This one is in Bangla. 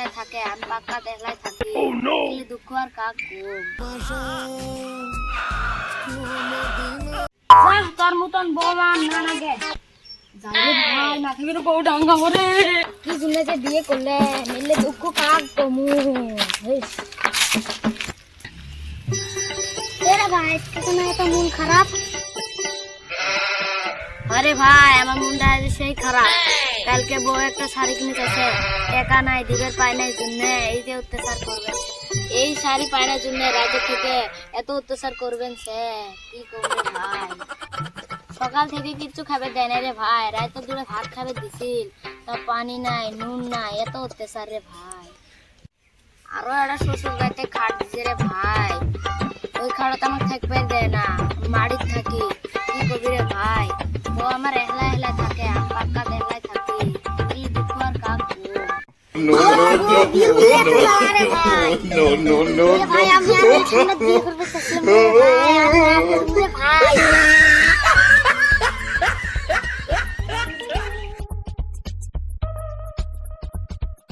হেলাই থাকে, আমি পাক্কাতে হেলাই থাকি। দুঃখ আর কাক তোর মতন বৌমা না নাগে ভাই না থাকলে বউ ডাঙ্গা করে কি জন্য যে বিয়ে করলে নিলে দুঃখ কাক কমু ভাই এত মন খারাপ। আরে ভাই আমার মনটা সেই খারাপ, কালকে বউ একটা শাড়ি কিনে চাইছে, টাকা নাই দিবের পায় নাই জন্য এই যে অত্যাচার করবেন, এই শাড়ি পায়নার জন্য রাজ্য থেকে এত অত্যাচার করবেন সে কি করবে ভাই। সকাল থেকে কিচ্ছু খাবে দেয় না রে ভাই, রাত দূরে ভাত খাবে দিছিল তা পানি নাই নুন নাই, এত অত্যাচার রে ভাই। আরো একটা শ্বশুর বাড়িতে খাট দিছে রে ভাই, ওই খাটতে আমার থাকবে দেয় না, মাড়ির থাকি কি করবি রে ভাই। তো আমার একলা একলা থাকে, আমি পাক্কা একলাই থাকি, এই দুঃখ আর কাক ভাই আমি বিয়ে করবে